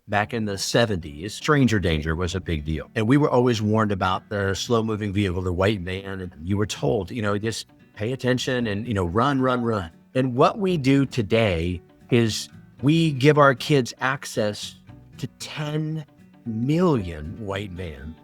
back in the 70s, stranger danger was a big deal. And we were always warned about the slow moving vehicle, the white van. And you were told, just pay attention and, run, run, run. And what we do today is we give our kids access to 10 million white vans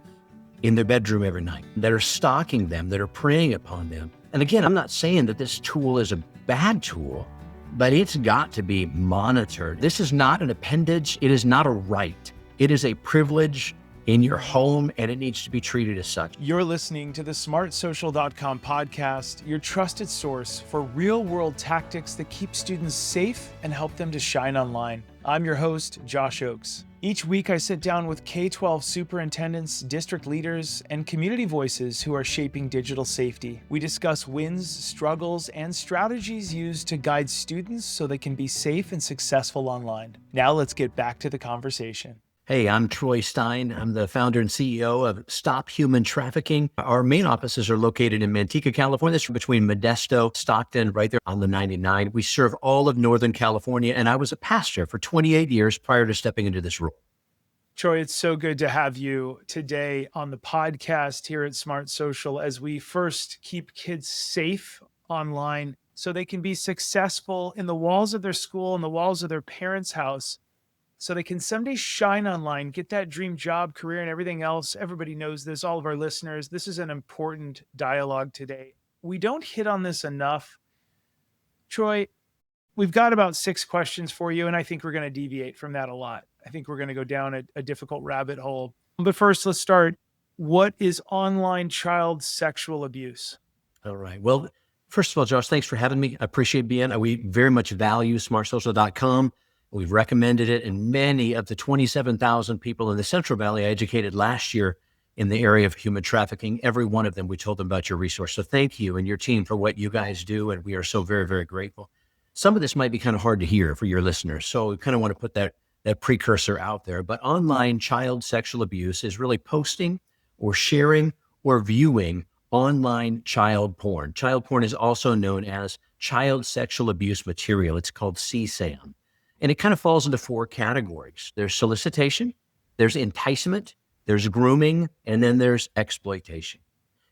in their bedroom every night that are stalking them, that are preying upon them. And again, I'm not saying that this tool is a bad tool, but it's got to be monitored. This is not an appendage. It is not a right. It is a privilege in your home, and it needs to be treated as such. You're listening to the smartsocial.com podcast, your trusted source for real-world tactics that keep students safe and help them to shine online. I'm your host, Josh Ochs. Each week, I sit down with K-12 superintendents, district leaders, and community voices who are shaping digital safety. We discuss wins, struggles, and strategies used to guide students so they can be safe and successful online. Now let's get back to the conversation. Hey, I'm Troy Stein. I'm the founder and CEO of Stop Human Trafficking. Our main offices are located in Manteca, California. That's between Modesto, Stockton, right there on the 99. We serve all of Northern California, and I was a pastor for 28 years prior to stepping into this role. Troy, it's so good to have you today on the podcast here at Smart Social as we first keep kids safe online so they can be successful in the walls of their school and the walls of their parents' house, so they can someday shine online, get that dream job, career, and everything else. Everybody knows this, all of our listeners. This is an important dialogue today. We don't hit on this enough. Troy, we've got about 6 questions for you, and I think we're going to deviate from that a lot. I think we're going to go down a difficult rabbit hole. But first, let's start. What is online child sexual abuse? All right. Well, first of all, Josh, thanks for having me. I appreciate being. We very much value smartsocial.com. We've recommended it, and many of the 27,000 people in the Central Valley I educated last year in the area of human trafficking, every one of them, we told them about your resource. So thank you and your team for what you guys do, and we are so very, very grateful. Some of this might be kind of hard to hear for your listeners, so we kind of want to put that precursor out there. But online child sexual abuse is really posting or sharing or viewing online child porn. Child porn is also known as child sexual abuse material. It's called CSAM. And it kind of falls into 4 categories. There's solicitation, there's enticement, there's grooming, and then there's exploitation.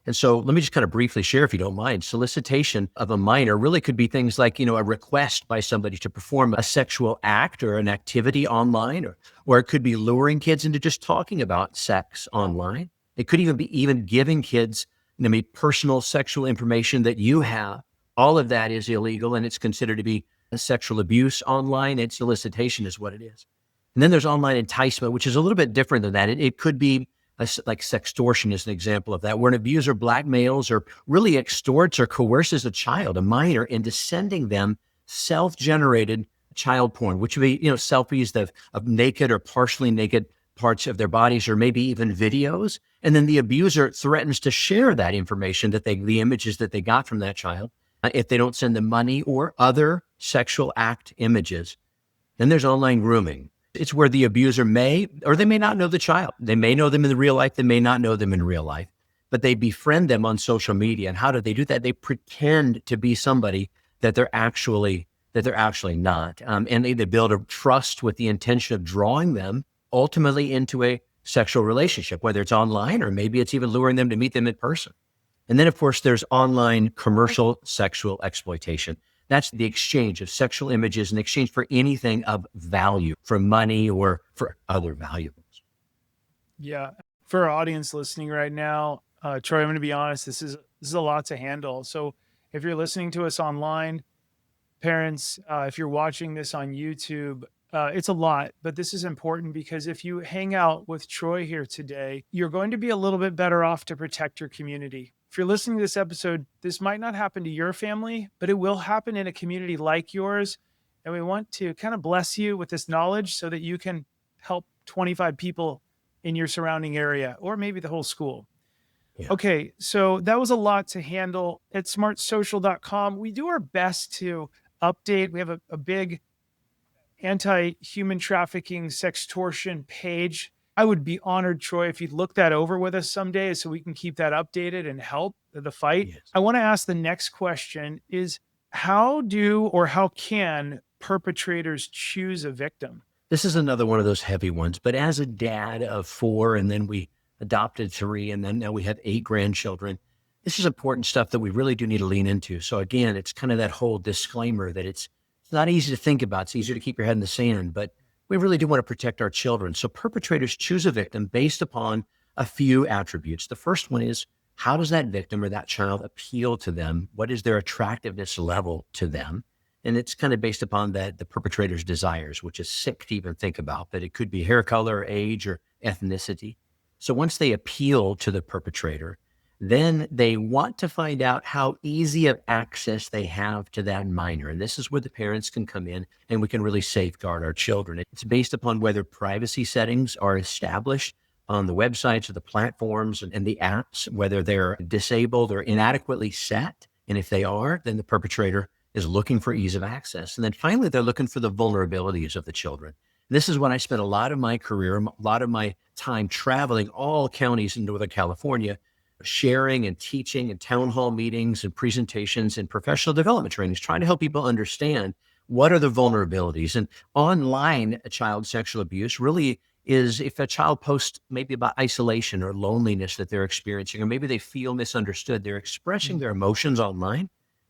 And so let me just kind of briefly share, if you don't mind. Solicitation of a minor really could be things like, a request by somebody to perform a sexual act or an activity online, or it could be luring kids into just talking about sex online. It could even be giving kids personal sexual information that you have. All of that is illegal, and it's considered to be sexual abuse online, and solicitation is what it is. And then there's online enticement, which is a little bit different than that. It could be like sextortion is an example of that, where an abuser blackmails or really extorts or coerces a child, a minor, into sending them self-generated child porn, which would be, selfies of naked or partially naked parts of their bodies, or maybe even videos. And then the abuser threatens to share that information, the images that they got from that child, if they don't send them money or other sexual act images. Then there's online grooming. It's where the abuser may, or they may not know the child. They may know them in the real life. They may not know them in real life, but they befriend them on social media. And how do they do that? They pretend to be somebody that they're actually not. And they build a trust with the intention of drawing them ultimately into a sexual relationship, whether it's online or maybe it's even luring them to meet them in person. And then, of course, there's online commercial sexual exploitation. That's the exchange of sexual images in exchange for anything of value, for money or for other valuables. Yeah. For our audience listening right now, Troy, I'm going to be honest, this is a lot to handle. So if you're listening to us online, parents, if you're watching this on YouTube, it's a lot, but this is important because if you hang out with Troy here today, you're going to be a little bit better off to protect your community. If you're listening to this episode, this might not happen to your family, but it will happen in a community like yours. And we want to kind of bless you with this knowledge so that you can help 25 people in your surrounding area, or maybe the whole school. Yeah. Okay, so that was a lot to handle. At smartsocial.com, we do our best to update. We have a big anti-human trafficking sextortion page. I would be honored, Troy, if you'd look that over with us someday so we can keep that updated and help the fight. Yes. I want to ask the next question is, how can perpetrators choose a victim? This is another one of those heavy ones, but as a dad of 4, and then we adopted 3, and then now we have 8 grandchildren, this is important stuff that we really do need to lean into. So again, it's kind of that whole disclaimer that it's not easy to think about. It's easier to keep your head in the sand, but we really do want to protect our children. So perpetrators choose a victim based upon a few attributes. The first one is, how does that victim or that child appeal to them? What is their attractiveness level to them? And it's kind of based upon that the perpetrator's desires, which is sick to even think about, but it could be hair color, age, or ethnicity. So once they appeal to the perpetrator, then they want to find out how easy of access they have to that minor. And this is where the parents can come in and we can really safeguard our children. It's based upon whether privacy settings are established on the websites or the platforms and the apps, whether they're disabled or inadequately set. And if they are, then the perpetrator is looking for ease of access. And then finally, they're looking for the vulnerabilities of the children. This is when I spent a lot of my career, a lot of my time traveling all counties in Northern California, sharing and teaching and town hall meetings and presentations and professional development trainings, trying to help people understand what are the vulnerabilities. And online child sexual abuse really is if a child posts maybe about isolation or loneliness that they're experiencing, or maybe they feel misunderstood, they're expressing their emotions online.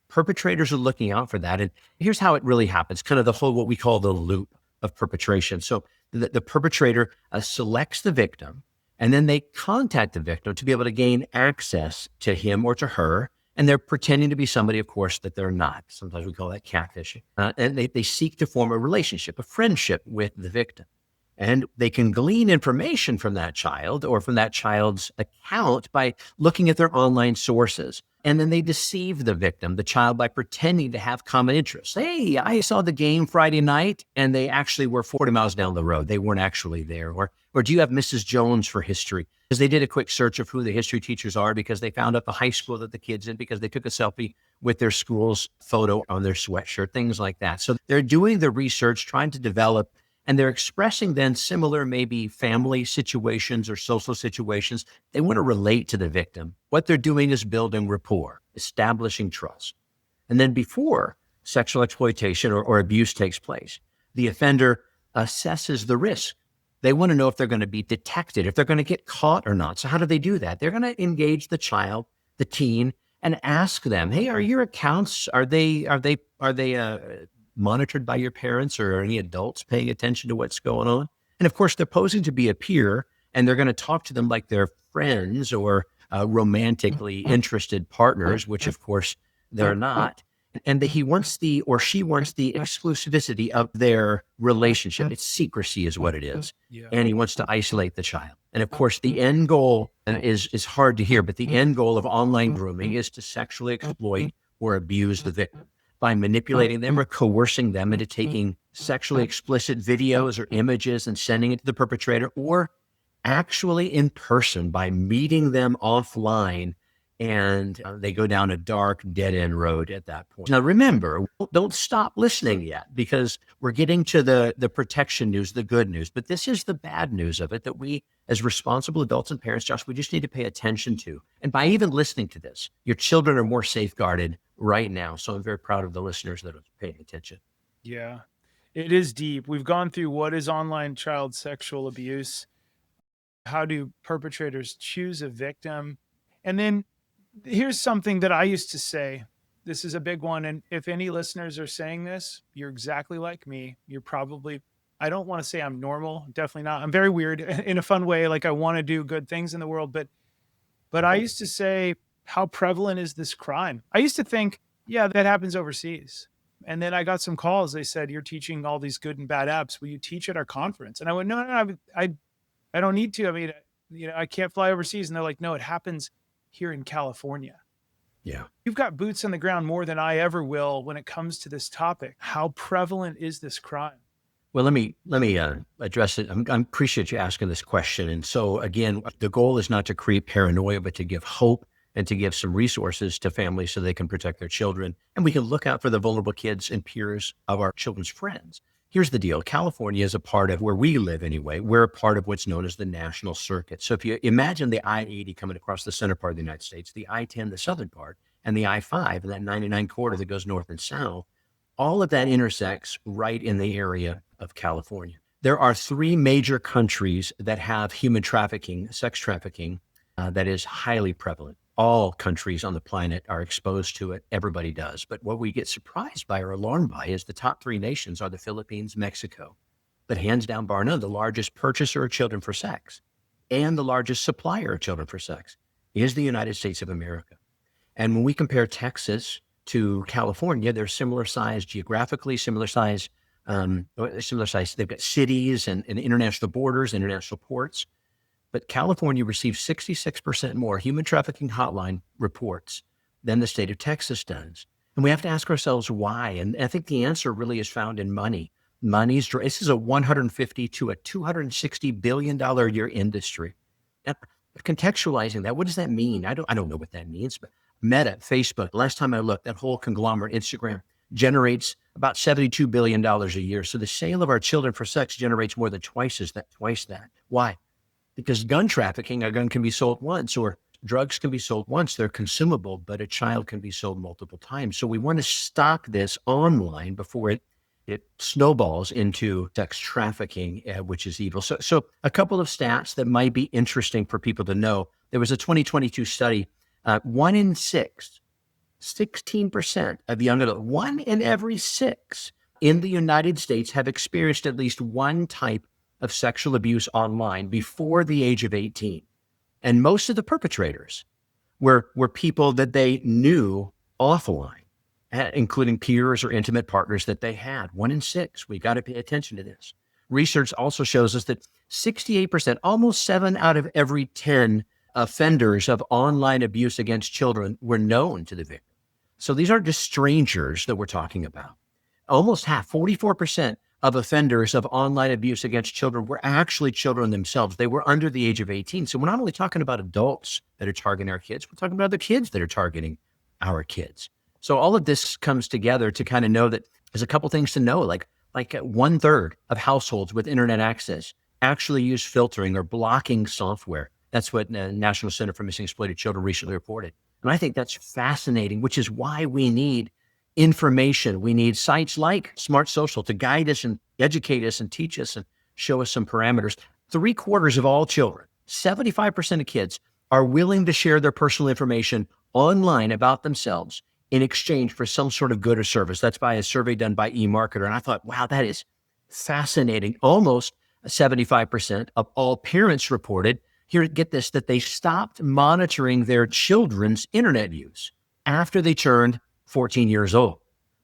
Perpetrators are looking out for that. And here's how it really happens, kind of the whole, what we call the loop of perpetration. So the perpetrator selects the victim, and then they contact the victim to be able to gain access to him or to her. And they're pretending to be somebody, of course, that they're not. Sometimes we call that catfishing. And they seek to form a relationship, a friendship with the victim. And they can glean information from that child or from that child's account by looking at their online sources. And then they deceive the victim, the child, by pretending to have common interests. Hey, I saw the game Friday night, and they actually were 40 miles down the road. They weren't actually there. Or do you have Mrs. Jones for history? Because they did a quick search of who the history teachers are, because they found out the high school that the kid's in, because they took a selfie with their school's photo on their sweatshirt, things like that. So they're doing the research, trying to develop, and they're expressing then similar maybe family situations or social situations. They want to relate to the victim. What they're doing is building rapport, establishing trust. And then before sexual exploitation or abuse takes place, the offender assesses the risk. They want to know if they're going to be detected, if they're going to get caught or not. So how do they do that? They're going to engage the child, the teen, and ask them, hey, are your accounts, are they monitored by your parents, or are any adults paying attention to what's going on? And of course, they're posing to be a peer, and they're going to talk to them like they're friends or romantically interested partners, which of course they're not. And that he wants the, or she wants the exclusivity of their relationship. It's secrecy is what it is. Yeah. And he wants to isolate the child. And of course, the end goal is hard to hear, but the end goal of online grooming is to sexually exploit or abuse the victim by manipulating them or coercing them into taking sexually explicit videos or images and sending it to the perpetrator, or actually in person by meeting them offline, and they go down a dark dead-end road at that point. Now, remember, don't stop listening yet, because we're getting to the protection news, the good news, but this is the bad news of it that we, as responsible adults and parents, Josh, we just need to pay attention to. And by even listening to this, your children are more safeguarded right now. So I'm very proud of the listeners that are paying attention. Yeah, it is deep. We've gone through what is online child sexual abuse. How do perpetrators choose a victim? And then here's something that I used to say. This is a big one. And if any listeners are saying this, you're exactly like me. You're probably, I don't want to say I'm normal. Definitely not. I'm very weird in a fun way. Like I want to do good things in the world. But I used to say, how prevalent is this crime? I used to think, yeah, that happens overseas. And then I got some calls. They said, you're teaching all these good and bad apps. Will you teach at our conference? And I went, no, I don't need to. I mean, I can't fly overseas. And they're like, no, it happens here in California. Yeah. You've got boots on the ground more than I ever will when it comes to this topic. How prevalent is this crime? Well, let me address it. I appreciate you asking this question. And so again, the goal is not to create paranoia, but to give hope and to give some resources to families so they can protect their children. And we can look out for the vulnerable kids and peers of our children's friends. Here's the deal. California is a part of where we live anyway. We're a part of what's known as the national circuit. So if you imagine the I-80 coming across the center part of the United States, the I-10, the southern part, and the I-5, and that 99 corridor that goes north and south, all of that intersects right in the area of California. There are three major countries that have human trafficking, sex trafficking, that is highly prevalent. All countries on the planet are exposed to it. Everybody does. But what we get surprised by or alarmed by is the top three nations are the Philippines, Mexico. But hands down, bar none, the largest purchaser of children for sex and the largest supplier of children for sex is the United States of America. And when we compare Texas to California, they're similar size geographically, similar size. They've got cities and international borders, international ports. But California receives 66% more human trafficking hotline reports than the state of Texas does. And we have to ask ourselves why. And I think the answer really is found in money. This is a $150 to a $260 billion a year industry. Now, contextualizing that, what does that mean? I don't know what that means, but Meta, Facebook, last time I looked, that whole conglomerate, Instagram, generates about $72 billion a year. So the sale of our children for sex generates more than twice that. Why? Because gun trafficking, a gun can be sold once, or drugs can be sold once. They're consumable, but a child can be sold multiple times. So we want to stop this online before it snowballs into sex trafficking, which is evil. So a couple of stats that might be interesting for people to know. There was a 2022 study, 1 in 6, 16% of young adults, 1 in every 6 in the United States have experienced at least one type of sexual abuse online before the age of 18. And most of the perpetrators were people that they knew offline, including peers or intimate partners that they had. 1 in 6. We got to pay attention to this. Research also shows us that 68%, almost 7 out of every 10 offenders of online abuse against children were known to the victim. So these aren't just strangers that we're talking about. Almost half, 44% of offenders of online abuse against children were actually children themselves. They were under the age of 18. So we're not only talking about adults that are targeting our kids, we're talking about other kids that are targeting our kids. So all of this comes together to kind of know that there's a couple things to know, like 1/3 of households with internet access actually use filtering or blocking software. That's what the National Center for Missing and Exploited Children recently reported. And I think that's fascinating, which is why we need information. We need sites like Smart Social to guide us and educate us and teach us and show us some parameters. 3/4 of all children, 75% of kids, are willing to share their personal information online about themselves in exchange for some sort of good or service. That's by a survey done by eMarketer. And I thought, wow, that is fascinating. Almost 75% of all parents reported, here, get this, that they stopped monitoring their children's internet use after they turned 14 years old,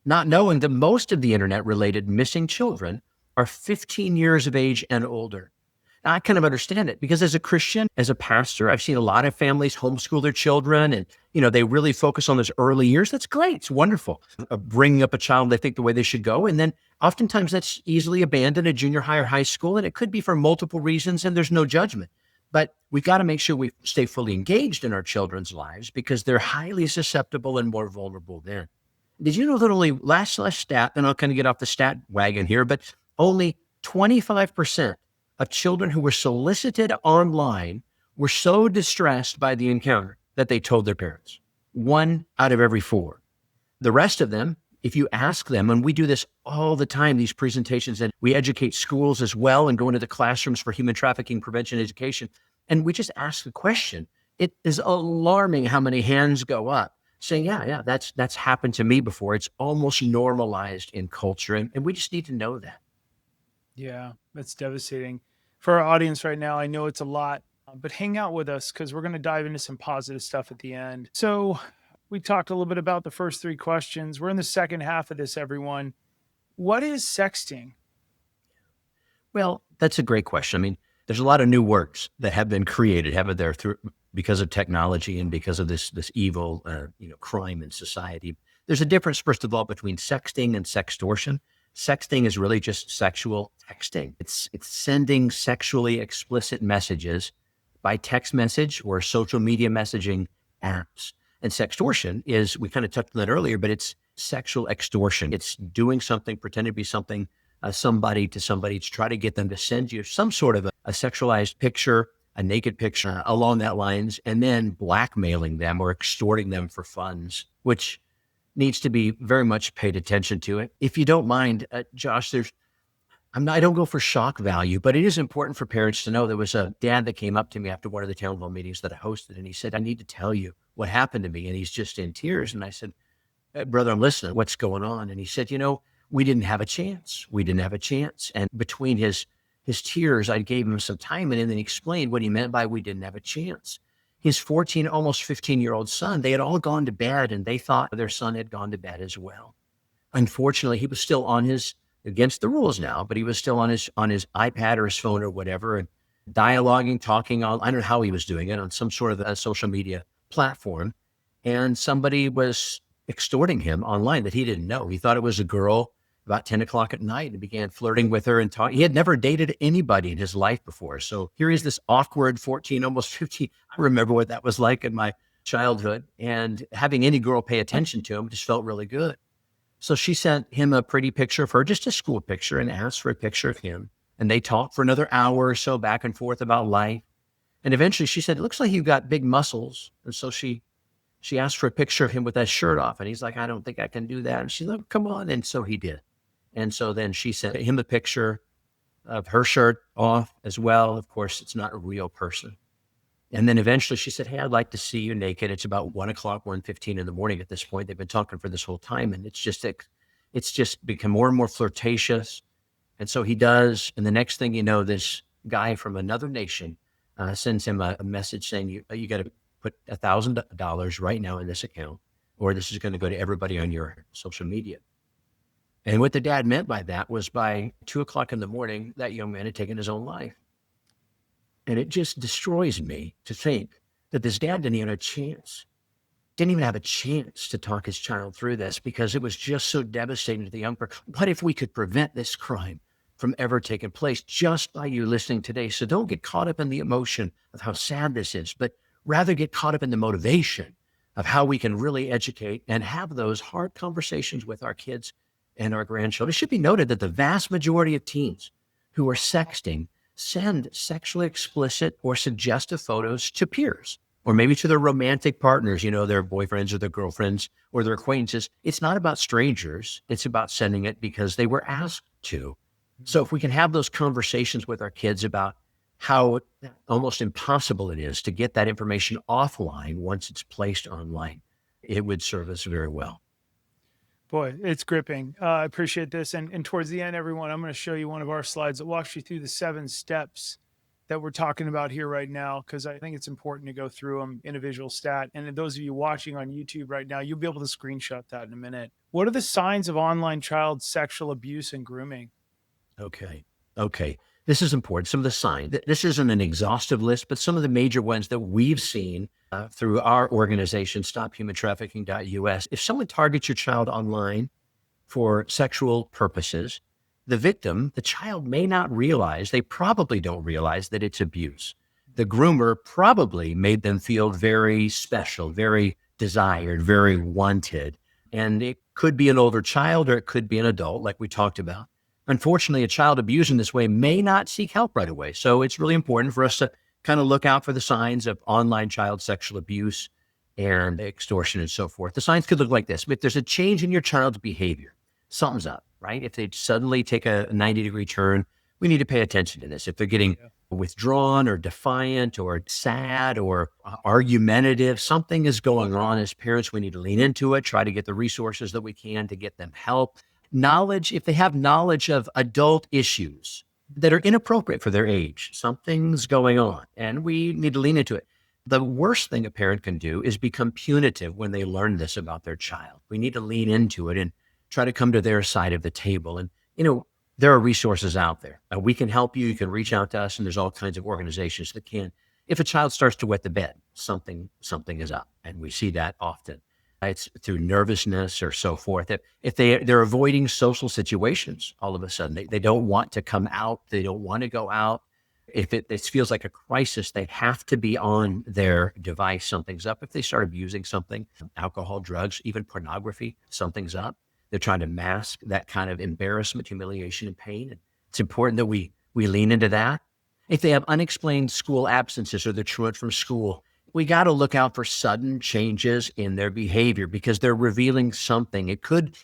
not knowing that most of the internet-related missing children are 15 years of age and older. Now, I kind of understand it because as a Christian, as a pastor, I've seen a lot of families homeschool their children and, they really focus on those early years. That's great. It's wonderful. Bringing up a child, they think the way they should go. And then oftentimes that's easily abandoned at junior high or high school. And it could be for multiple reasons and there's no judgment. But we've got to make sure we stay fully engaged in our children's lives because they're highly susceptible and more vulnerable then. Did you know that only last stat, and I'll kind of get off the stat wagon here, but only 25% of children who were solicited online were so distressed by the encounter that they told their parents. 1 out of every 4. The rest of them, if you ask them, and we do this all the time, these presentations, and we educate schools as well and go into the classrooms for human trafficking prevention education, and we just ask the question, it is alarming how many hands go up saying, yeah, that's happened to me before. It's almost normalized in culture, and we just need to know that. Yeah, that's devastating. For our audience right now, I know it's a lot, but hang out with us because we're going to dive into some positive stuff at the end. So we talked a little bit about the first 3 questions. We're in the second half of this, everyone. What is sexting? Well, that's a great question. I mean, there's a lot of new words that have been created, haven't there, because of technology and because of this evil, crime in society. There's a difference, first of all, between sexting and sextortion. Sexting is really just sexual texting. It's sending sexually explicit messages by text message or social media messaging apps. And sextortion is, we kind of touched on that earlier, but it's sexual extortion. It's doing something, pretending to be something, somebody to somebody to try to get them to send you some sort of a sexualized picture, a naked picture along that lines, and then blackmailing them or extorting them for funds, which needs to be very much paid attention to it. If you don't mind, Josh, I don't go for shock value, but it is important for parents to know. There was a dad that came up to me after one of the town hall meetings that I hosted, and he said, I need to tell you what happened to me. And he's just in tears. And I said, brother, I'm listening. What's going on? And he said, we didn't have a chance. We didn't have a chance. And between his tears, I gave him some time and then he explained what he meant by we didn't have a chance. His 14, almost 15-year-old son, they had all gone to bed and they thought their son had gone to bed as well. Unfortunately, he was still on his, against the rules now, but he was still on his iPad or his phone or whatever, and dialoguing, talking on, I don't know how he was doing it, on some sort of a social media platform. And somebody was extorting him online that he didn't know. He thought it was a girl about 10 o'clock at night and began flirting with her and talking. He had never dated anybody in his life before. So here is this awkward 14, almost 15. I remember what that was like in my childhood. And having any girl pay attention to him just felt really good. So she sent him a pretty picture of her, just a school picture, and asked for a picture of him. And they talked for another hour or so back and forth about life. And eventually she said, it looks like you've got big muscles. And so she asked for a picture of him with that shirt off. And he's like, I don't think I can do that. And she's like, come on. And so he did. And so then she sent him a picture of her shirt off as well. Of course, it's not a real person. And then eventually she said, hey, I'd like to see you naked. It's about 1:15 in the morning at this point. They've been talking for this whole time. And it's just become more and more flirtatious. And so he does. And the next thing you know, this guy from another nation sends him a message saying, you got to put $1,000 right now in this account, or this is going to go to everybody on your social media. And what the dad meant by that was by 2:00 in the morning, that young man had taken his own life. And it just destroys me to think that this dad didn't even have a chance to talk his child through this, because it was just so devastating to the young person. What if we could prevent this crime from ever taking place just by you listening today? So don't get caught up in the emotion of how sad this is, but rather get caught up in the motivation of how we can really educate and have those hard conversations with our kids and our grandchildren. It should be noted that the vast majority of teens who are sexting send sexually explicit or suggestive photos to peers, or maybe to their romantic partners, their boyfriends or their girlfriends or their acquaintances. It's not about strangers. It's about sending it because they were asked to. So if we can have those conversations with our kids about how almost impossible it is to get that information offline once it's placed online, it would serve us very well. Boy, it's gripping. I appreciate this. And towards the end, everyone, I'm going to show you one of our slides that walks you through the 7 steps that we're talking about here right now, because I think it's important to go through them individual stat. And those of you watching on YouTube right now, you'll be able to screenshot that in a minute. What are the signs of online child sexual abuse and grooming? Okay. This is important. Some of the signs. This isn't an exhaustive list, but some of the major ones that we've seen through our organization, StopHumanTrafficking.us. If someone targets your child online for sexual purposes, the victim, the child, may not realize, they probably don't realize that it's abuse. The groomer probably made them feel very special, very desired, very wanted. And it could be an older child or it could be an adult, like we talked about. Unfortunately, a child abused in this way may not seek help right away. So it's really important for us to kind of look out for the signs of online child sexual abuse and extortion and so forth. The signs could look like this. If there's a change in your child's behavior, something's up, right? If they suddenly take a 90-degree turn, we need to pay attention to this. If they're getting withdrawn or defiant or sad or argumentative, something is going on. As parents, we need to lean into it, try to get the resources that we can to get them help. Knowledge, if they have knowledge of adult issues that are inappropriate for their age, something's going on, and we need to lean into it. The worst thing a parent can do is become punitive when they learn this about their child. We need to lean into it and try to come to their side of the table. And, there are resources out there. We can help you. You can reach out to us, and there's all kinds of organizations that can. If a child starts to wet the bed, something is up, and we see that often. It's through nervousness or so forth. If they're avoiding social situations, all of a sudden they don't want to come out, they don't want to go out. If it feels like a crisis, they have to be on their device, something's up. If they start abusing something, alcohol, drugs, even pornography, something's up. They're trying to mask that kind of embarrassment, humiliation, and pain. And it's important that we lean into that. If they have unexplained school absences or they're truant from school, we got to look out for sudden changes in their behavior because they're revealing something. It could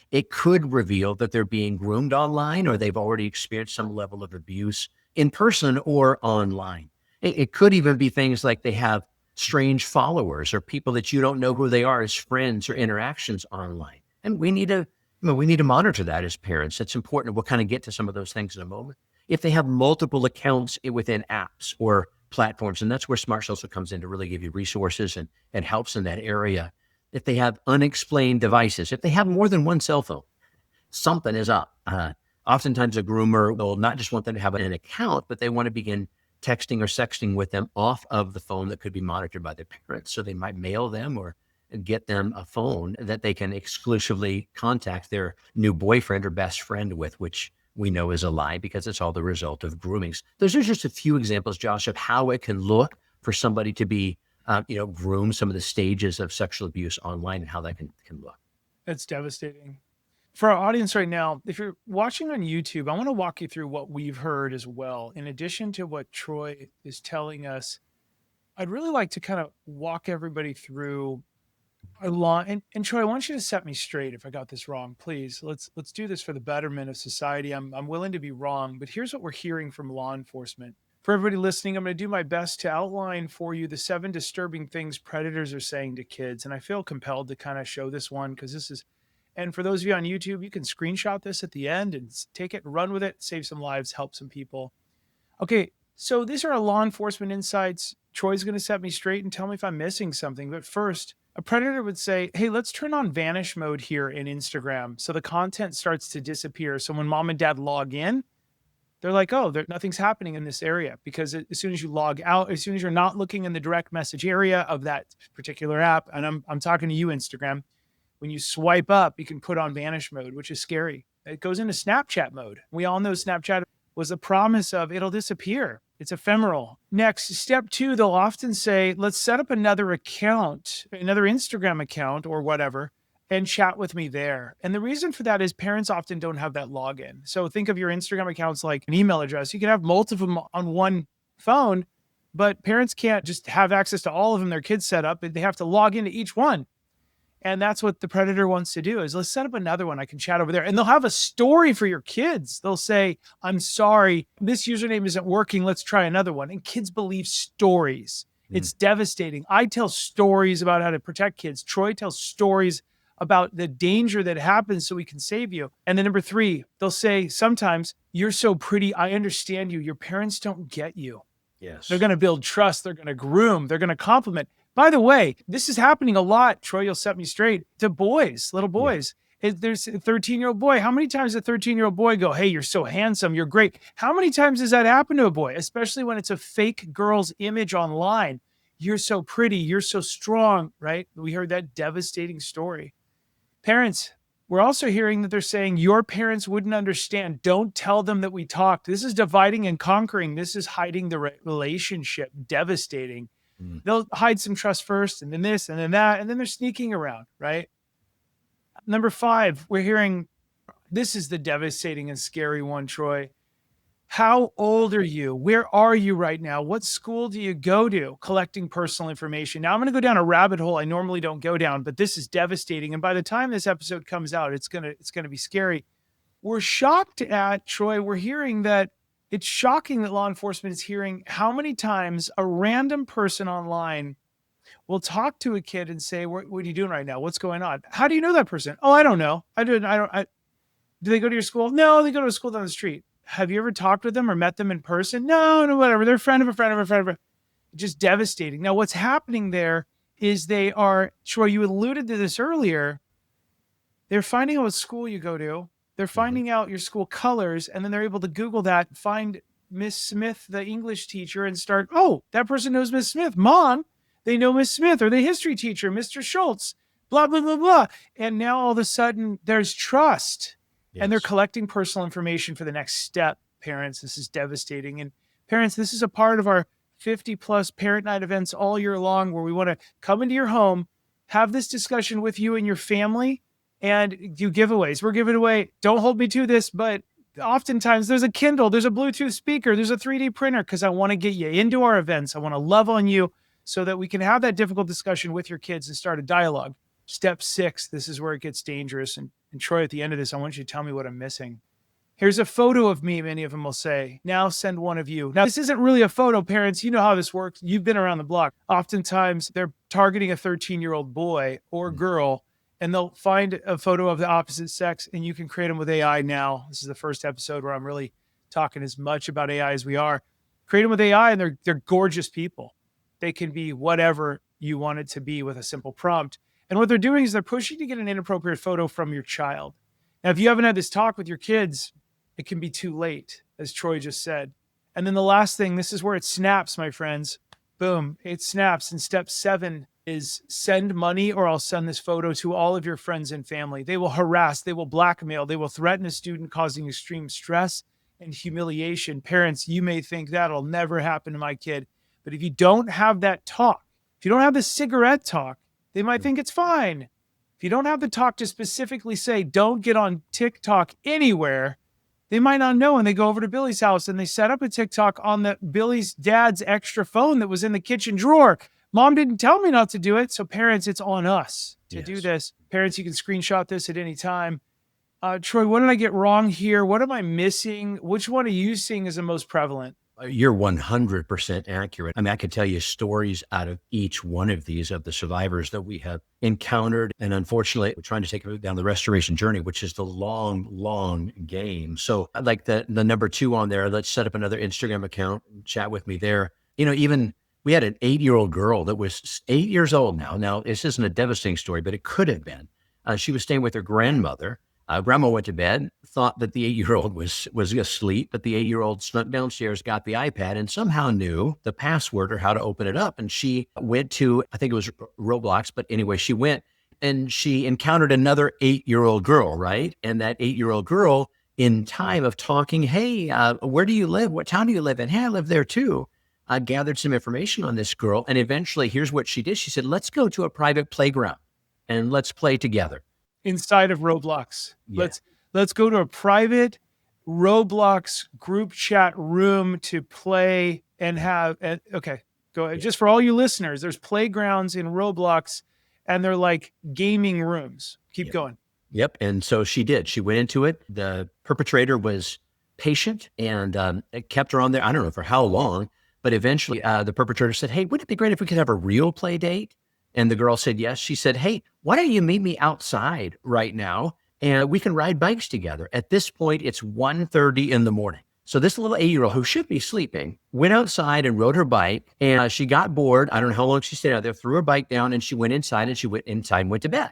reveal that they're being groomed online, or they've already experienced some level of abuse in person or online. It could even be things like they have strange followers or people that you don't know who they are as friends or interactions online. And we need to monitor that as parents. It's important. We'll kind of get to some of those things in a moment. If they have multiple accounts within apps or platforms, and that's where Smart Social comes in to really give you resources and helps in that area. If they have unexplained devices, if they have more than one cell phone, something is up. Oftentimes a groomer will not just want them to have an account, but they want to begin texting or sexting with them off of the phone that could be monitored by their parents. So they might mail them or get them a phone that they can exclusively contact their new boyfriend or best friend with, which we know is a lie because it's all the result of groomings. Those are just a few examples, Josh, of how it can look for somebody to be, groomed, some of the stages of sexual abuse online and how that can look. That's devastating. For our audience right now, if you're watching on YouTube, I want to walk you through what we've heard as well. In addition to what Troy is telling us, I'd really like to kind of walk everybody through a law. And Troy, I want you to set me straight if I got this wrong, please. Let's do this for the betterment of society. I'm willing to be wrong, but here's what we're hearing from law enforcement. For everybody listening, I'm going to do my best to outline for you the 7 disturbing things predators are saying to kids. And I feel compelled to kind of show this one because this is, and for those of you on YouTube, you can screenshot this at the end and take it and run with it, save some lives, help some people. Okay, so these are our law enforcement insights. Troy's going to set me straight and tell me if I'm missing something. But first, a predator would say, hey, let's turn on vanish mode here in Instagram so the content starts to disappear. So when mom and dad log in, they're like, oh, nothing's happening in this area, because as soon as you log out, as soon as you're not looking in the direct message area of that particular app, and I'm talking to you, Instagram, when you swipe up, you can put on vanish mode, which is scary. It goes into Snapchat mode. We all know Snapchat was a promise of it'll disappear. It's ephemeral. Next, step 2, they'll often say, let's set up another account, another Instagram account or whatever, and chat with me there. And the reason for that is parents often don't have that login. So think of your Instagram accounts like an email address. You can have multiple on one phone, but parents can't just have access to all of them their kids set up. They have to log into each one. And that's what the predator wants to do is let's set up another one. I can chat over there. And they'll have a story for your kids. They'll say, I'm sorry, this username isn't working. Let's try another one. And kids believe stories. It's devastating. I tell stories about how to protect kids. Troy tells stories about the danger that happens so we can save you. And then number 3, they'll say sometimes, you're so pretty. I understand you. Your parents don't get you. Yes. They're going to build trust. They're going to groom. They're going to compliment. By the way, this is happening a lot. Troy, you'll set me straight, to boys, little boys. Yeah. There's a 13-year-old boy. How many times does a 13-year-old boy go, hey, you're so handsome, you're great? How many times does that happen to a boy, especially when it's a fake girl's image online? You're so pretty, you're so strong, right? We heard that devastating story. Parents, we're also hearing that they're saying your parents wouldn't understand. Don't tell them that we talked. This is dividing and conquering. This is hiding the relationship. Devastating. They'll hide some trust first, and then this, and then that, and then they're sneaking around, right? Number 5, we're hearing, this is the devastating and scary one, Troy. How old are you? Where are you right now? What school do you go to? Collecting personal information. Now I'm going to go down a rabbit hole I normally don't go down, but this is devastating. And by the time this episode comes out, it's going to be scary. We're shocked at, Troy, we're hearing that it's shocking that law enforcement is hearing how many times a random person online will talk to a kid and say, what are you doing right now? What's going on? How do you know that person? Oh, I don't know. Do they go to your school? No, they go to a school down the street. Have you ever talked with them or met them in person? No, whatever. They're a friend of a friend of a friend of a. Just devastating. Now, what's happening there is they are, Troy, you alluded to this earlier. They're finding out what school you go to. They're finding out your school colors, and then they're able to Google that, find Miss Smith, the English teacher, and start, oh, that person knows Miss Smith. Mom, they know Miss Smith, or the history teacher, Mr. Schultz, blah, blah, blah, blah. And now all of a sudden there's trust. Yes. And they're collecting personal information for the next step. Parents, this is devastating. And parents, this is a part of our 50-plus parent night events all year long where we want to come into your home, have this discussion with you and your family, and do giveaways. We're giving away, don't hold me to this, but oftentimes there's a Kindle, there's a Bluetooth speaker, there's a 3D printer, because I want to get you into our events. I want to love on you. so that we can have that difficult discussion with your kids and start a dialogue. Step 6, this is where it gets dangerous. And Troy, at the end of this, I want you to tell me what I'm missing. Here's a photo of me, many of them will say. Now send one of you. Now, this isn't really a photo, parents. You know how this works. You've been around the block. Oftentimes, they're targeting a 13-year-old boy or girl, and they'll find a photo of the opposite sex, and you can create them with AI now. This is the first episode where I'm really talking as much about AI as we are. Create them with AI, and they're gorgeous people. They can be whatever you want it to be with a simple prompt. And what they're doing is they're pushing to get an inappropriate photo from your child. Now, if you haven't had this talk with your kids, it can be too late, as Troy just said. And then the last thing, this is where it snaps, my friends. Boom, it snaps. And step 7 is send money or I'll send this photo to all of your friends and family. They will harass, they will blackmail, they will threaten a student, causing extreme stress and humiliation. Parents, you may think that'll never happen to my kid. But if you don't have that talk, if you don't have the cigarette talk, they might think it's fine. If you don't have the talk to specifically say, don't get on TikTok anywhere, they might not know, and they go over to Billy's house and they set up a TikTok on Billy's dad's extra phone that was in the kitchen drawer. Mom didn't tell me not to do it. So parents, it's on us to do this. Parents, you can screenshot this at any time. Troy, what did I get wrong here? What am I missing? Which one are you seeing as the most prevalent? You're 100% accurate. I mean, I could tell you stories out of each one of these, of the survivors that we have encountered. And unfortunately, we're trying to take it down the restoration journey, which is the long, long game. So I'd like the number 2 on there. Let's set up another Instagram account, chat with me there. You know, even we had an 8-year-old girl that was 8 years old now. Now, this isn't a devastating story, but it could have been. She was staying with her grandmother. Grandma went to bed, thought that the 8-year-old was asleep, but the 8-year-old snuck downstairs, got the iPad, and somehow knew the password or how to open it up. And she went to, I think it was Roblox, but anyway, she went and she encountered another 8-year-old girl, right? And that 8-year-old girl, in time of talking, hey, where do you live? What town do you live in? Hey, I live there too. I gathered some information on this girl. And eventually, here's what she did. She said, let's go to a private playground and let's play together. Inside of Roblox. Yeah. Let's go to a private Roblox group chat room to play and have, okay, go ahead. Just for all you listeners, there's playgrounds in Roblox and they're like gaming rooms. Keep going. Yep. And so she did. She went into it. The perpetrator was patient and it kept her on there. I don't know for how long, but eventually the perpetrator said, hey, wouldn't it be great if we could have a real play date? And the girl said, yes. She said, hey, why don't you meet me outside right now and we can ride bikes together? At this point, it's 1:30 in the morning. So this little 8-year-old who should be sleeping went outside and rode her bike and she got bored. I don't know how long she stayed out there, threw her bike down and she went inside and went to bed.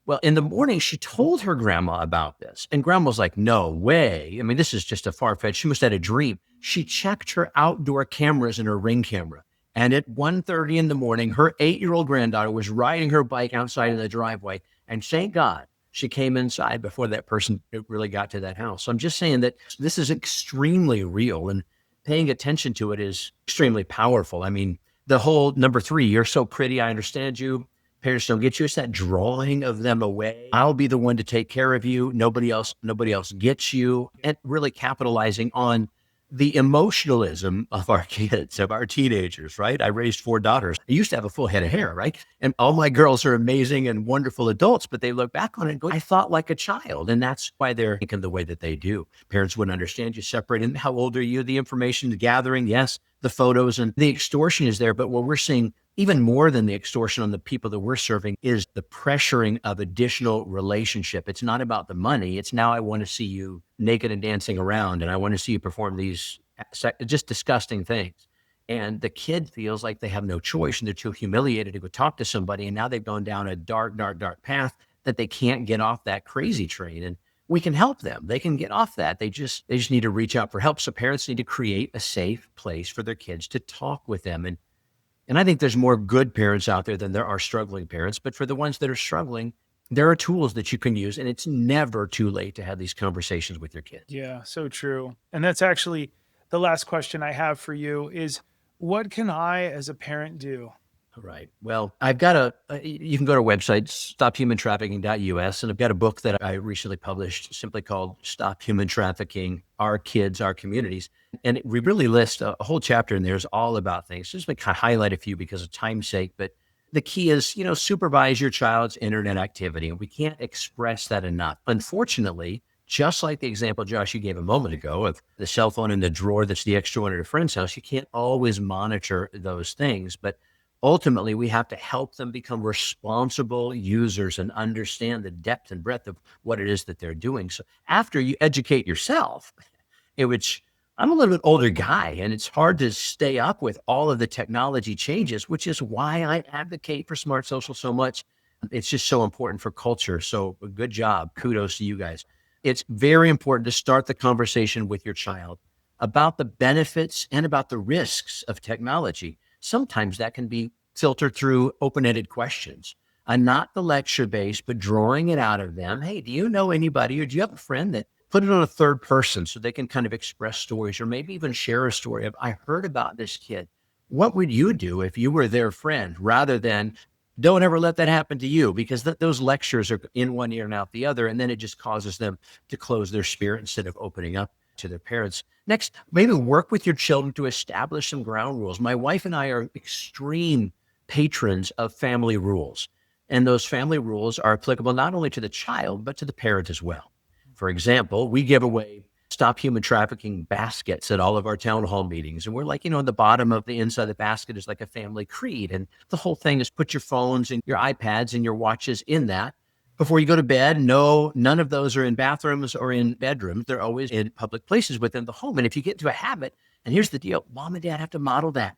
Well, in the morning, she told her grandma about this and grandma was like, no way. I mean, this is just a far-fetched. She must have had a dream. She checked her outdoor cameras and her Ring camera. And at 1:30 in the morning, her 8-year-old granddaughter was riding her bike outside in the driveway. And thank God she came inside before that person really got to that house. So I'm just saying that this is extremely real and paying attention to it is extremely powerful. I mean, the whole number 3, you're so pretty, I understand you. Parents don't get you. It's that drawing of them away. I'll be the one to take care of you. Nobody else gets you. And really capitalizing on the emotionalism of our kids, of our teenagers, right? I raised 4 daughters. I used to have a full head of hair, right? And all my girls are amazing and wonderful adults, but they look back on it and go, I thought like a child. And that's why they're thinking the way that they do. Parents wouldn't understand you separating. How old are you? The information, the gathering, yes, the photos and the extortion is there. But what we're seeing even more than the extortion on the people that we're serving is the pressuring of additional relationship. It's not about the money. It's now I want to see you naked and dancing around and I want to see you perform these just disgusting things. And the kid feels like they have no choice and they're too humiliated to go talk to somebody. And now they've gone down a dark, dark, dark path that they can't get off that crazy train. And we can help them. They can get off that. They just need to reach out for help. So parents need to create a safe place for their kids to talk with them. And I think there's more good parents out there than there are struggling parents. But for the ones that are struggling, there are tools that you can use. And it's never too late to have these conversations with your kids. Yeah, so true. And that's actually the last question I have for you is, what can I as a parent do? Right. Well, I've got you can go to our website, stophumantrafficking.us, and I've got a book that I recently published simply called Stop Human Trafficking, Our Kids, Our Communities. And we really list a whole chapter in there is all about things. Just to kind of highlight a few because of time's sake, but the key is, supervise your child's internet activity. And we can't express that enough. Unfortunately, just like the example, Josh, you gave a moment ago of the cell phone in the drawer that's the extra one at a friend's house, you can't always monitor those things. But ultimately, we have to help them become responsible users and understand the depth and breadth of what it is that they're doing. So after you educate yourself, in which I'm a little bit older guy and it's hard to stay up with all of the technology changes, which is why I advocate for smart social so much. It's just so important for culture. So good job. Kudos to you guys. It's very important to start the conversation with your child about the benefits and about the risks of technology. Sometimes that can be filtered through open-ended questions, not the lecture based, but drawing it out of them. Hey, do you know anybody, or do you have a friend that put it on a third person so they can kind of express stories, or maybe even share a story of, I heard about this kid. What would you do if you were their friend, rather than don't ever let that happen to you, because those lectures are in one ear and out the other. And then it just causes them to close their spirit instead of opening up to their parents. Next, maybe work with your children to establish some ground rules. My wife and I are extreme patrons of family rules. And those family rules are applicable not only to the child, but to the parent as well. For example, we give away stop human trafficking baskets at all of our town hall meetings. And we're like, in the bottom of the inside of the basket is like a family creed. And the whole thing is put your phones and your iPads and your watches in that before you go to bed. No, none of those are in bathrooms or in bedrooms. They're always in public places within the home. And if you get into a habit, and here's the deal, mom and dad have to model that.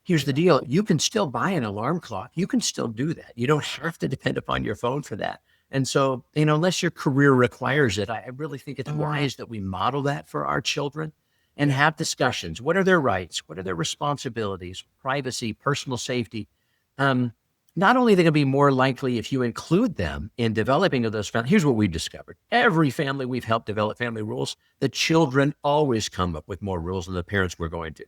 Here's the deal. You can still buy an alarm clock. You can still do that. You don't have to depend upon your phone for that. And so, unless your career requires it, I really think it's wise that we model that for our children and have discussions. What are their rights? What are their responsibilities? Privacy, personal safety. Not only are they going to be more likely if you include them in developing of those families. Here's what we've discovered. Every family we've helped develop family rules, the children always come up with more rules than the parents were going to.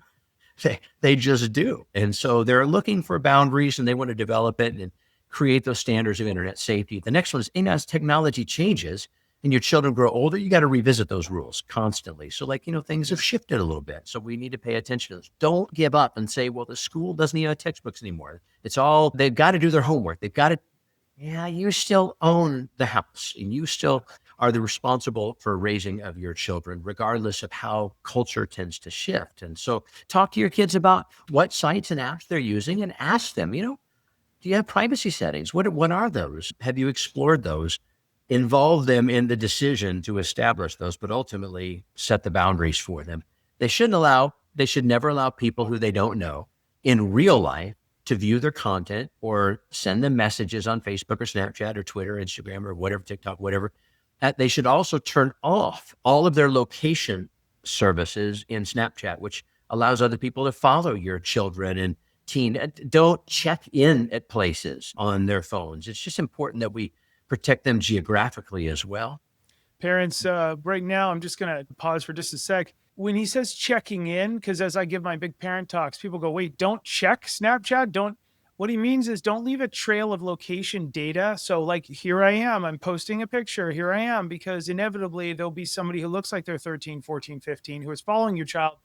They just do. And so they're looking for boundaries and they want to develop it and create those standards of internet safety. The next one is, as technology changes and your children grow older, you got to revisit those rules constantly. So things have shifted a little bit. So we need to pay attention to those. Don't give up and say, well, the school doesn't even have textbooks anymore. They've got to do their homework. They've got to, you still own the house and you still are the responsible for raising of your children, regardless of how culture tends to shift. And so talk to your kids about what sites and apps they're using and ask them, do you have privacy settings? What are those? Have you explored those? Involve them in the decision to establish those, but ultimately set the boundaries for them. They should never allow people who they don't know in real life to view their content or send them messages on Facebook or Snapchat or Twitter, Instagram, or whatever, TikTok, whatever. They should also turn off all of their location services in Snapchat, which allows other people to follow your children and teen. Don't check in at places on their phones. It's just important that we protect them geographically as well. Parents, right now, I'm just going to pause for just a sec. When he says checking in, because as I give my big parent talks, people go, wait, don't check Snapchat? What he means is don't leave a trail of location data. So like, here I am, I'm posting a picture, here I am, because inevitably there'll be somebody who looks like they're 13, 14, 15, who is following your child,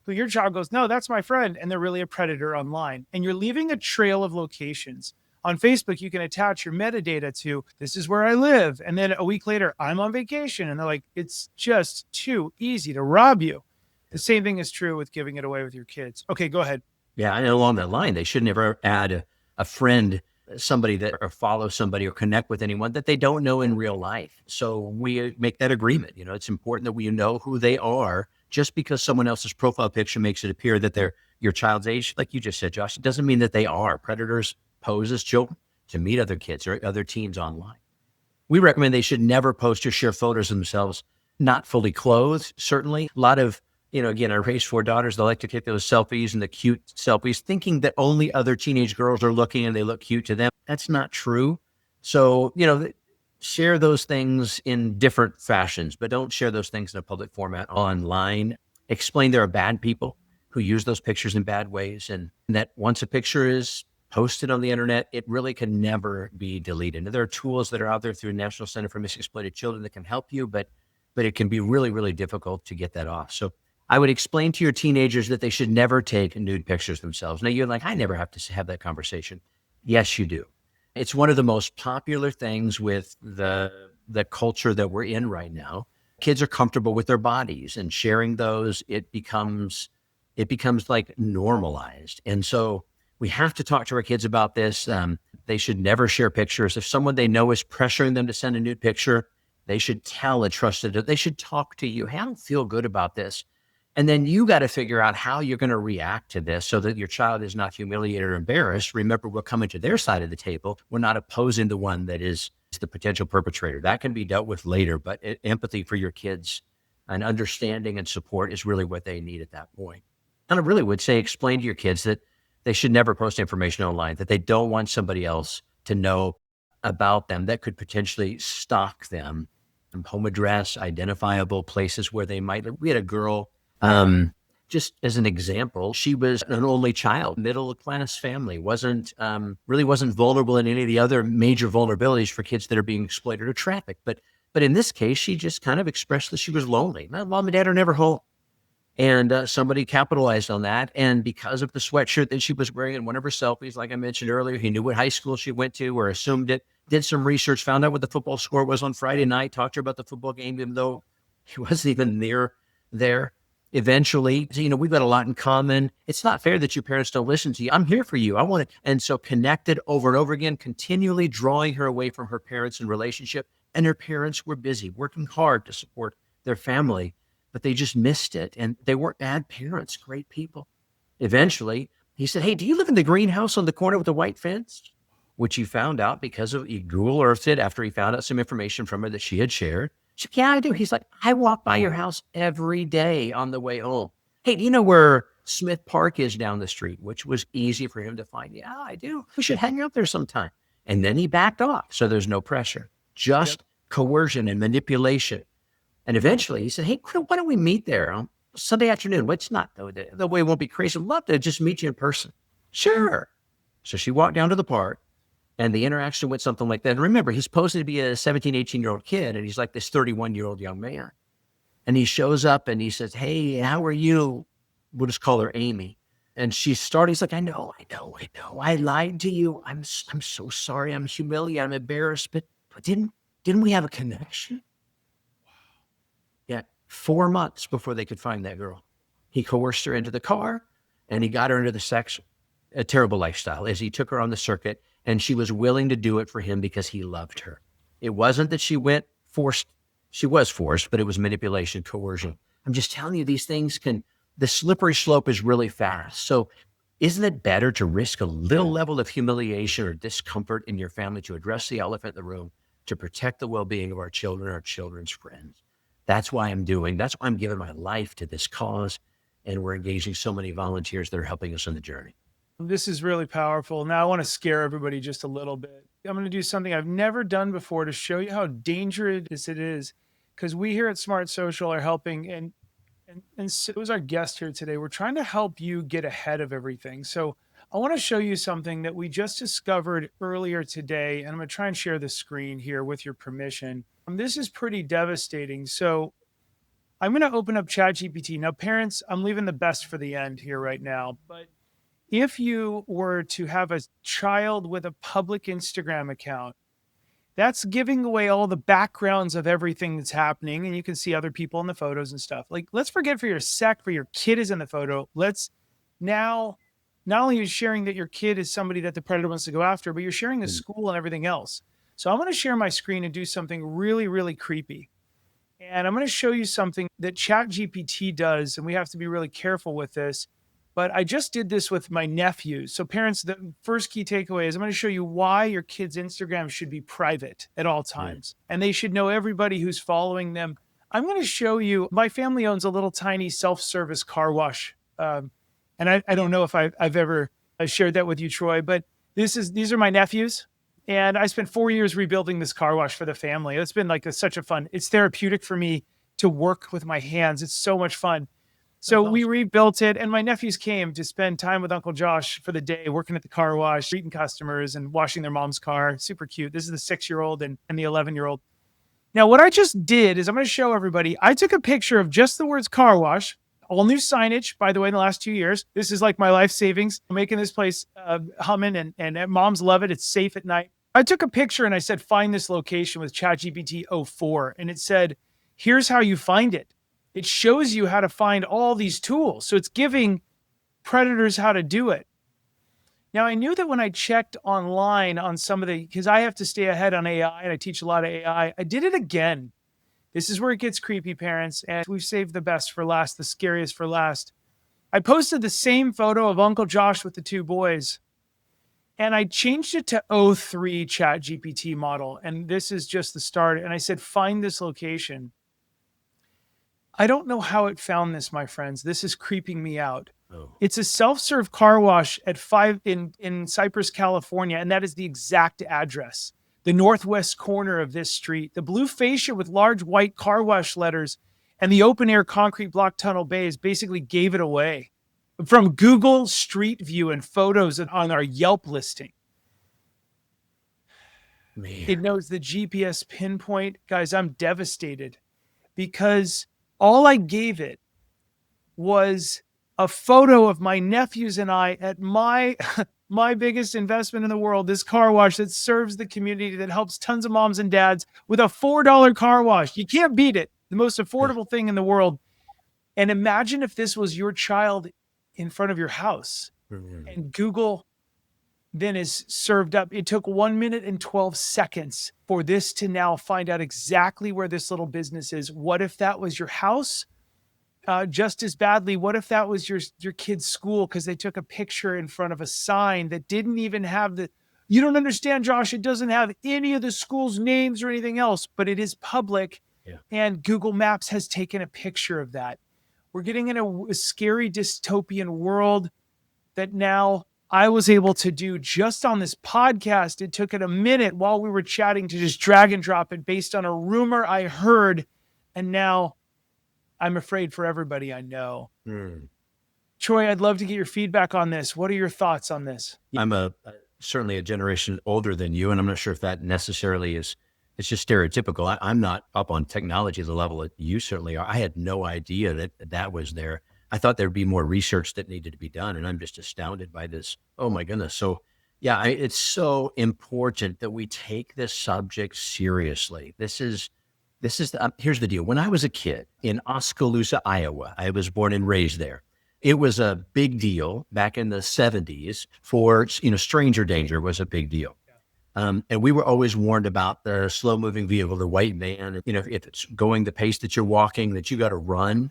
who your child goes, no, that's my friend. And they're really a predator online. And you're leaving a trail of locations. On Facebook, you can attach your metadata to, this is where I live. And then a week later, I'm on vacation. And they're like, it's just too easy to rob you. The same thing is true with giving it away with your kids. Okay, go ahead. Yeah, and along that line, they should never add a friend, somebody that, or follow somebody or connect with anyone that they don't know in real life. So we make that agreement. It's important that we know who they are. Just because someone else's profile picture makes it appear that they're your child's age, like you just said, Josh, it doesn't mean that they are. Predators pose as children to meet other kids or other teens online. We recommend they should never post or share photos of themselves not fully clothed, certainly. A lot of, again, I raised 4 daughters. They like to take those selfies and the cute selfies, thinking that only other teenage girls are looking and they look cute to them. That's not true. So, share those things in different fashions, but don't share those things in a public format online. Explain there are bad people who use those pictures in bad ways, and that once a picture is posted on the internet, it really can never be deleted. And there are tools that are out there through National Center for Missing Exploited Children that can help you, but it can be really, really difficult to get that off. So I would explain to your teenagers that they should never take nude pictures themselves. Now, you're like, I never have to have that conversation. Yes, you do. It's one of the most popular things with the culture that we're in right now. Kids are comfortable with their bodies, and sharing those, it becomes like normalized. And so we have to talk to our kids about this. They should never share pictures. If someone they know is pressuring them to send a nude picture, they should tell a trusted, they should talk to you. Hey, I don't feel good about this. And then you got to figure out how you're going to react to this so that your child is not humiliated or embarrassed. Remember, we're coming to their side of the table. We're not opposing the one that is the potential perpetrator. That can be dealt with later, but empathy for your kids and understanding and support is really what they need at that point. And I really would say explain to your kids that they should never post information online, that they don't want somebody else to know about them that could potentially stalk them. Home address, identifiable places where they might live. We had a girl, just as an example, she was an only child, middle class family, really wasn't vulnerable in any of the other major vulnerabilities for kids that are being exploited or trafficked. But in this case, she just kind of expressed that she was lonely. My mom and dad are never home. And somebody capitalized on that. And because of the sweatshirt that she was wearing in one of her selfies, like I mentioned earlier, he knew what high school she went to or assumed it, did some research, found out what the football score was on Friday night, talked to her about the football game, even though he wasn't even near there. Eventually, we've got a lot in common. It's not fair that your parents don't listen to you. I'm here for you. I want it. And so connected over and over again, continually drawing her away from her parents and relationship. And her parents were busy, working hard to support their family, but they just missed it. And they weren't bad parents, great people. Eventually, he said, hey, do you live in the greenhouse on the corner with the white fence? Which he found out because he Google Earthed it after he found out some information from her that she had shared. She said, yeah, I do. He's like, I walk by your house every day on the way home. Hey, do you know where Smith Park is down the street? Which was easy for him to find. Yeah, I do. We should hang out there sometime. And then he backed off. So there's no pressure, just coercion and manipulation. And eventually he said, hey, why don't we meet there on Sunday afternoon? Well, it's not, though. The way it won't be crazy. I'd love to just meet you in person. Sure. So she walked down to the park. And the interaction went something like that. And remember, he's supposed to be a 17, 18-year-old kid, and he's like this 31-year-old young man. And he shows up and he says, hey, how are you? We'll just call her Amy. And she started, he's like, I know. I lied to you. I'm so sorry. I'm humiliated. I'm embarrassed. But didn't we have a connection? Yeah. 4 months before they could find that girl, he coerced her into the car and he got her into the sex, a terrible lifestyle, as he took her on the circuit. And she was willing to do it for him because he loved her. It wasn't that she went forced. She was forced, but it was manipulation, coercion. I'm just telling you, these things the slippery slope is really fast. So isn't it better to risk a little level of humiliation or discomfort in your family to address the elephant in the room, to protect the well-being of our children, our children's friends? That's why I'm giving my life to this cause. And we're engaging so many volunteers that are helping us on the journey. This is really powerful. Now I want to scare everybody just a little bit. I'm going to do something I've never done before to show you how dangerous it is. Because we here at Smart Social are helping, and so was our guest here today. We're trying to help you get ahead of everything. So I want to show you something that we just discovered earlier today. And I'm going to try and share the screen here with your permission. This is pretty devastating. So I'm going to open up ChatGPT. Now, parents, I'm leaving the best for the end here right now, but if you were to have a child with a public Instagram account, that's giving away all the backgrounds of everything that's happening. And you can see other people in the photos and stuff. Like, let's forget for your kid is in the photo. Let's now, not only are you sharing that your kid is somebody that the predator wants to go after, but you're sharing the school and everything else. So I'm going to share my screen and do something really, really creepy. And I'm going to show you something that ChatGPT does. And we have to be really careful with this. But I just did this with my nephews. So parents, the first key takeaway is I'm going to show you why your kid's Instagram should be private at all times. And they should know everybody who's following them. I'm going to show you, my family owns a little tiny self-service car wash. And I don't know if I've ever shared that with you, Troy, but these are my nephews. And I spent 4 years rebuilding this car wash for the family. It's been like such a fun, it's therapeutic for me to work with my hands. It's so much fun. So we rebuilt it, and my nephews came to spend time with Uncle Josh for the day, working at the car wash, greeting customers and washing their mom's car. Super cute. This is the 6-year-old and the 11-year-old. Now, what I just did is I'm going to show everybody. I took a picture of just the words car wash All new signage, by the way, in the last 2 years. This is like my life savings. I'm making this place humming, and moms love it. It's safe at night. I took a picture and I said, find this location with ChatGPT 04. And it said, here's how you find it. It shows you how to find all these tools. So it's giving predators how to do it. Now, I knew that when I checked online on some of because I have to stay ahead on AI and I teach a lot of AI, I did it again. This is where it gets creepy, parents, and we've saved the best for last, the scariest for last. I posted the same photo of Uncle Josh with the 2 boys, and I changed it to 03 ChatGPT model, and this is just the start. And I said, find this location. I don't know how it found this, my friends. This is creeping me out. Oh. It's a self-serve car wash at 5 in Cypress, California, and that is the exact address. The northwest corner of this street. The blue fascia with large white car wash letters and the open-air concrete block tunnel bays basically gave it away. From Google Street View and photos on our Yelp listing. Man. It knows the GPS pinpoint. Guys, I'm devastated because all I gave it was a photo of my nephews and I at my biggest investment in the world, this car wash that serves the community, that helps tons of moms and dads with a $4 car wash. You can't beat it. The most affordable thing in the world. And imagine if this was your child in front of your house and Google then is served up. It took 1 minute and 12 seconds for this to now find out exactly where this little business is. What if that was your house? Just as badly, what if that was your kid's school because they took a picture in front of a sign that didn't even have you don't understand, Josh, it doesn't have any of the school's names or anything else, but it is public. Yeah. And Google Maps has taken a picture of that. We're getting in a scary dystopian world that now I was able to do just on this podcast. It took it a minute while we were chatting to just drag and drop it based on a rumor I heard. And now I'm afraid for everybody I know. Troy, I'd love to get your feedback on this. What are your thoughts on this? I'm certainly a generation older than you, and I'm not sure if that necessarily is, it's just stereotypical. I'm not up on technology the level that you certainly are. I had no idea that was there. I thought there'd be more research that needed to be done, and I'm just astounded by this. Oh my goodness. So yeah, it's so important that we take this subject seriously. Here's the deal. When I was a kid in Oskaloosa, Iowa, I was born and raised there. It was a big deal back in the 70s for, stranger danger was a big deal. And we were always warned about the slow moving vehicle, the white van, if it's going the pace that you're walking, that you got to run.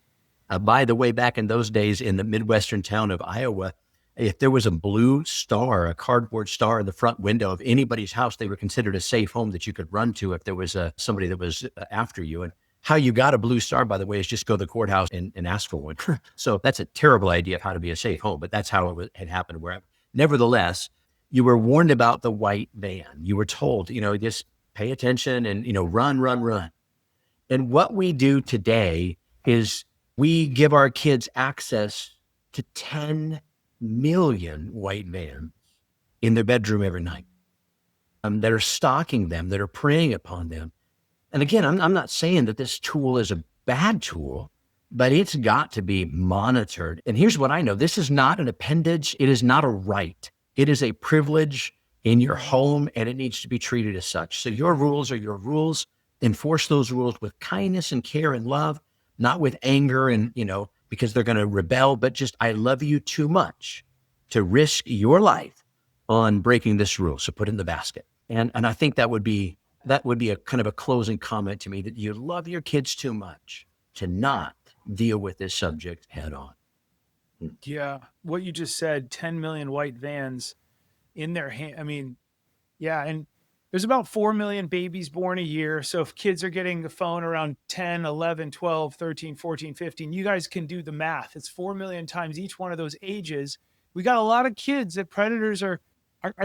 By the way, back in those days in the Midwestern town of Iowa, if there was a blue star, a cardboard star in the front window of anybody's house, they were considered a safe home that you could run to if there was somebody that was after you. And how you got a blue star, by the way, is just go to the courthouse and ask for one. So that's a terrible idea of how to be a safe home, but that's how it had happened. Nevertheless, you were warned about the white van. You were told, just pay attention and, run. And what we do today is we give our kids access to 10 million white vans in their bedroom every night that are stalking them, that are preying upon them. And again, I'm not saying that this tool is a bad tool, but it's got to be monitored. And here's what I know. This is not an appendage. It is not a right. It is a privilege in your home, and it needs to be treated as such. So your rules are your rules. Enforce those rules with kindness and care and love, not with anger and, because they're going to rebel, but just, I love you too much to risk your life on breaking this rule. So put it in the basket. And I think that would be a kind of a closing comment to me, that you love your kids too much to not deal with this subject head on. Yeah. What you just said, 10 million white vans in their hand. I mean, yeah. And there's about 4 million babies born a year. So if kids are getting the phone around 10, 11, 12, 13, 14, 15, you guys can do the math. It's 4 million times each one of those ages. We got a lot of kids that predators are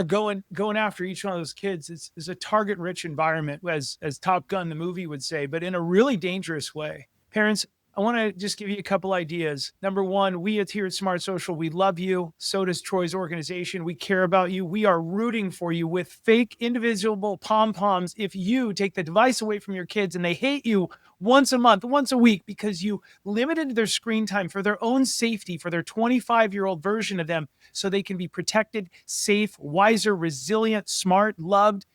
going after each one of those kids. It's a target-rich environment, as Top Gun, the movie, would say, but in a really dangerous way. Parents, I want to just give you a couple ideas. Number one, we here at Smart Social, we love you. So does Troy's organization. We care about you. We are rooting for you with fake indivisible pom-poms if you take the device away from your kids and they hate you once a month, once a week, because you limited their screen time for their own safety, for their 25-year-old version of them, so they can be protected, safe, wiser, resilient, smart, loved.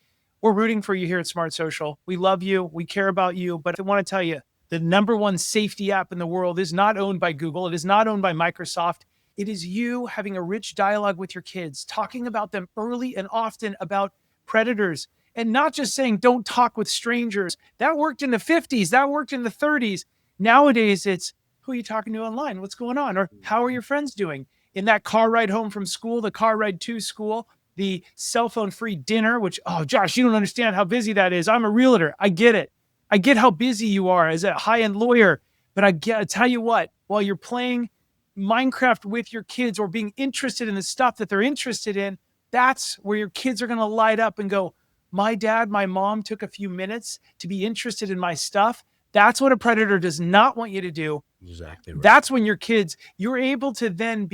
We're rooting for you here at Smart Social. We love you. We care about you. But I want to tell you, the number one safety app in the world is not owned by Google. It is not owned by Microsoft. It is you having a rich dialogue with your kids, talking about them early and often about predators, and not just saying, don't talk with strangers. That worked in the 50s. That worked in the 30s. Nowadays, it's who are you talking to online? What's going on? Or how are your friends doing? In that car ride home from school, the car ride to school, the cell phone free dinner, which, oh, Josh, you don't understand how busy that is. I'm a realtor. I get it. I get how busy you are as a high-end lawyer, but I tell you what, while you're playing Minecraft with your kids or being interested in the stuff that they're interested in, that's where your kids are going to light up and go, my dad, my mom took a few minutes to be interested in my stuff. That's what a predator does not want you to do. Exactly right. That's when your kids, you're able to then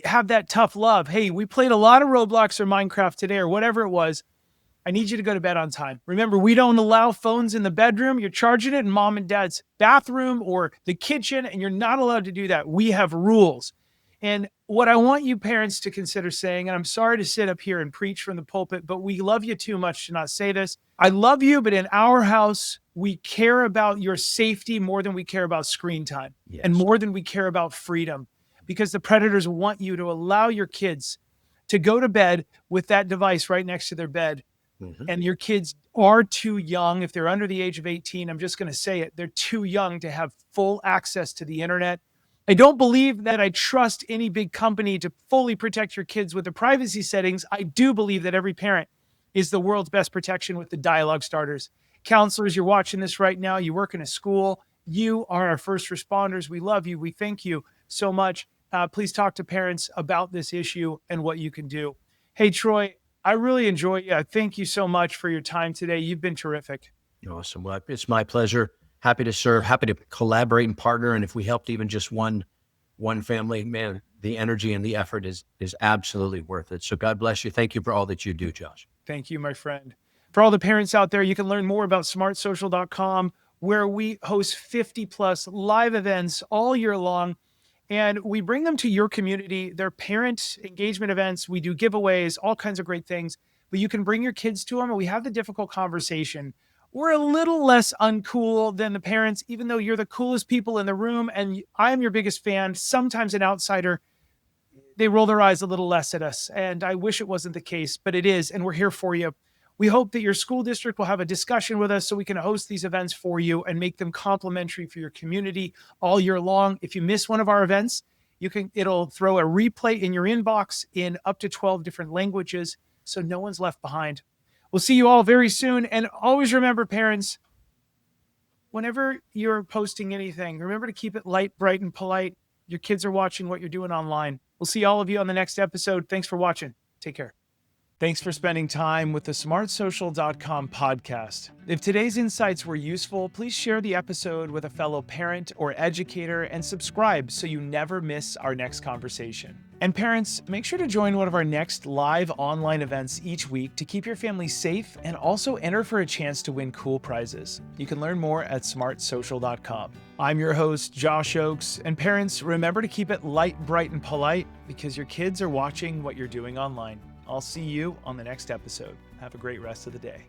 have that tough love. Hey, we played a lot of Roblox or Minecraft today or whatever it was. I need you to go to bed on time. Remember, we don't allow phones in the bedroom. You're charging it in mom and dad's bathroom or the kitchen, and you're not allowed to do that. We have rules. And what I want you parents to consider saying, and I'm sorry to sit up here and preach from the pulpit, but we love you too much to not say this. I love you, but in our house, we care about your safety more than we care about screen time, and more than we care about freedom, because the predators want you to allow your kids to go to bed with that device right next to their bed. And your kids are too young. If they're under the age of 18, I'm just going to say it, they're too young to have full access to the internet. I don't believe that I trust any big company to fully protect your kids with the privacy settings. I do believe that every parent is the world's best protection with the dialogue starters. Counselors, you're watching this right now. You work in a school. You are our first responders. We love you. We thank you so much. Please talk to parents about this issue and what you can do. Hey, Troy, I really enjoy you. Thank you so much for your time today. You've been terrific. Awesome. Well, it's my pleasure. Happy to serve, happy to collaborate and partner. And if we helped even just one family, man, the energy and the effort is absolutely worth it. So God bless you. Thank you for all that you do, Josh. Thank you, my friend. For all the parents out there, you can learn more about smartsocial.com, where we host 50 plus live events all year long. And we bring them to your community. They're parent engagement events. We do giveaways, all kinds of great things. But you can bring your kids to them, and we have the difficult conversation. We're a little less uncool than the parents, even though you're the coolest people in the room, and I am your biggest fan. Sometimes an outsider, they roll their eyes a little less at us, and I wish it wasn't the case, but it is, and we're here for you. We hope that your school district will have a discussion with us so we can host these events for you and make them complimentary for your community all year long. If you miss one of our events, it'll throw a replay in your inbox in up to 12 different languages, so no one's left behind. We'll see you all very soon. And always remember, parents, whenever you're posting anything, remember to keep it light, bright, and polite. Your kids are watching what you're doing online. We'll see all of you on the next episode. Thanks for watching. Take care. Thanks for spending time with the smartsocial.com podcast. If today's insights were useful, please share the episode with a fellow parent or educator and subscribe so you never miss our next conversation. And parents, make sure to join one of our next live online events each week to keep your family safe and also enter for a chance to win cool prizes. You can learn more at smartsocial.com. I'm your host, Josh Ochs, and parents, remember to keep it light, bright, and polite because your kids are watching what you're doing online. I'll see you on the next episode. Have a great rest of the day.